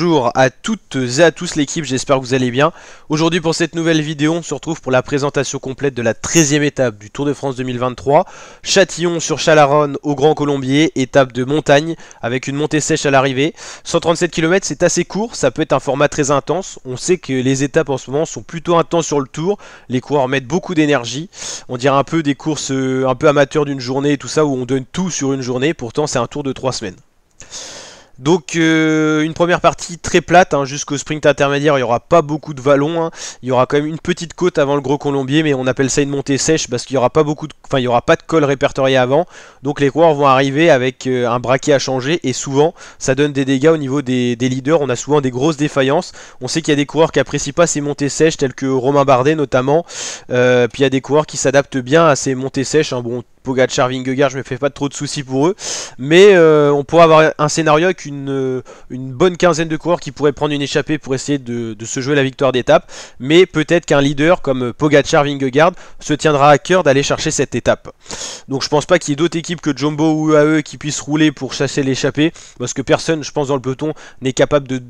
Bonjour à toutes et à tous l'équipe, j'espère que vous allez bien. Aujourd'hui pour cette nouvelle vidéo, on se retrouve pour la présentation complète de la 13e étape du Tour de France 2023. Châtillon sur Chalaronne au Grand Colombier, étape de montagne avec une montée sèche à l'arrivée. 137 km, c'est assez court, ça peut être un format très intense. On sait que les étapes en ce moment sont plutôt intenses sur le Tour. Les coureurs mettent beaucoup d'énergie. On dirait un peu des courses un peu amateurs d'une journée et tout ça où on donne tout sur une journée. Pourtant c'est un tour de 3 semaines. Donc une première partie très plate, jusqu'au sprint intermédiaire, il n'y aura pas beaucoup de vallons, il y aura quand même une petite côte avant le Gros Colombier, mais on appelle ça une montée sèche parce qu'il n'y aura pas beaucoup de, il y aura pas de col répertorié avant, donc les coureurs vont arriver avec un braquet à changer et souvent ça donne des dégâts au niveau des leaders. On a souvent des grosses défaillances. On sait qu'il y a des coureurs qui apprécient pas ces montées sèches tels que Romain Bardet notamment, puis il y a des coureurs qui s'adaptent bien à ces montées sèches, bon. Pogacar, Vingegaard, je me fais pas trop de soucis pour eux, mais on pourrait avoir un scénario avec une bonne quinzaine de coureurs qui pourraient prendre une échappée pour essayer de se jouer la victoire d'étape, mais peut-être qu'un leader comme Pogacar, Vingegaard se tiendra à cœur d'aller chercher cette étape. Donc je pense pas qu'il y ait d'autres équipes que Jumbo ou UAE qui puissent rouler pour chasser l'échappée, parce que personne, je pense, dans le peloton n'est capable de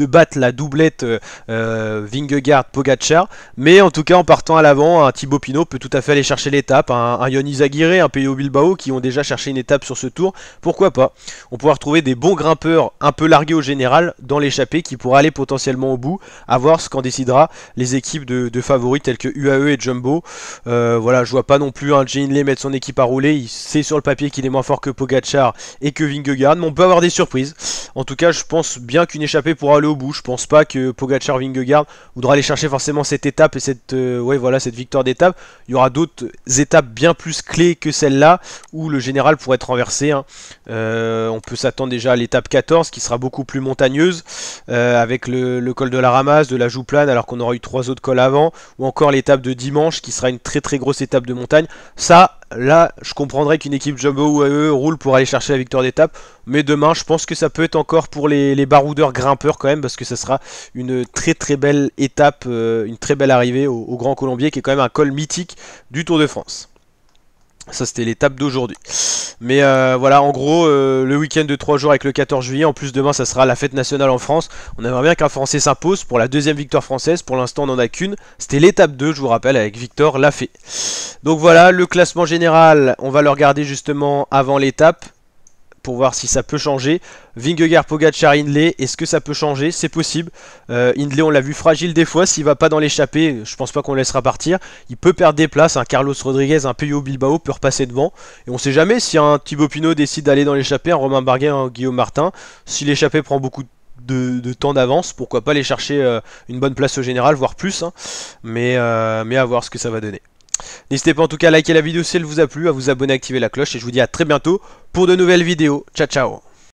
battre la doublette Vingegaard-Pogacar, mais en tout cas en partant à l'avant, un Thibaut Pinot peut tout à fait aller chercher l'étape, un Ion Izagirre, un Pello Bilbao qui ont déjà cherché une étape sur ce tour, pourquoi pas. On pourra retrouver des bons grimpeurs un peu largués au général dans l'échappée qui pourra aller potentiellement au bout, à voir ce qu'en décidera les équipes de favoris telles que UAE et Jumbo. Voilà, je vois pas non plus un Jay Hindley mettre son équipe à rouler, il sait sur le papier qu'il est moins fort que Pogacar et que Vingegaard, mais on peut avoir des surprises. En tout cas, je pense bien qu'une échappée pourra aller au bout. Je pense pas que Pogacar Vingegaard voudra aller chercher forcément cette étape et cette victoire d'étape. Il y aura d'autres étapes bien plus clés que celle-là où le général pourrait être renversé. On peut s'attendre déjà à l'étape 14 qui sera beaucoup plus montagneuse avec le col de la Ramasse, de la Jouplane alors qu'on aura eu 3 autres cols avant, ou encore l'étape de dimanche qui sera une très très grosse étape de montagne. Ça, là, je comprendrais qu'une équipe Jumbo ou AE roule pour aller chercher la victoire d'étape, mais demain, je pense que ça peut être encore pour les baroudeurs grimpeurs quand même, parce que ça sera une très très belle étape, une très belle arrivée au Grand Colombier, qui est quand même un col mythique du Tour de France. Ça, c'était l'étape d'aujourd'hui. Mais voilà, en gros, le week-end de 3 jours avec le 14 juillet, en plus demain, ça sera la fête nationale en France. On aimerait bien qu'un Français s'impose pour la deuxième victoire française. Pour l'instant, on n'en a qu'une. C'était l'étape 2, je vous rappelle, avec Victor Lafay. Donc voilà, le classement général, on va le regarder justement avant l'étape, pour voir si ça peut changer. Vingegaard, Pogacar, Hindley, est-ce que ça peut changer? C'est possible. Hindley, on l'a vu fragile des fois. S'il va pas dans l'échappée, je pense pas qu'on le laissera partir. Il peut perdre des places. Un Carlos Rodriguez, un Pello Bilbao peut repasser devant. Et on sait jamais si un Thibaut Pinot décide d'aller dans l'échappée, un Romain Barguil, un Guillaume Martin. Si l'échappée prend beaucoup de temps d'avance, pourquoi pas aller chercher une bonne place au général, voire plus. Mais à voir ce que ça va donner. N'hésitez pas en tout cas à liker la vidéo si elle vous a plu, à vous abonner, à activer la cloche et je vous dis à très bientôt pour de nouvelles vidéos. Ciao ciao.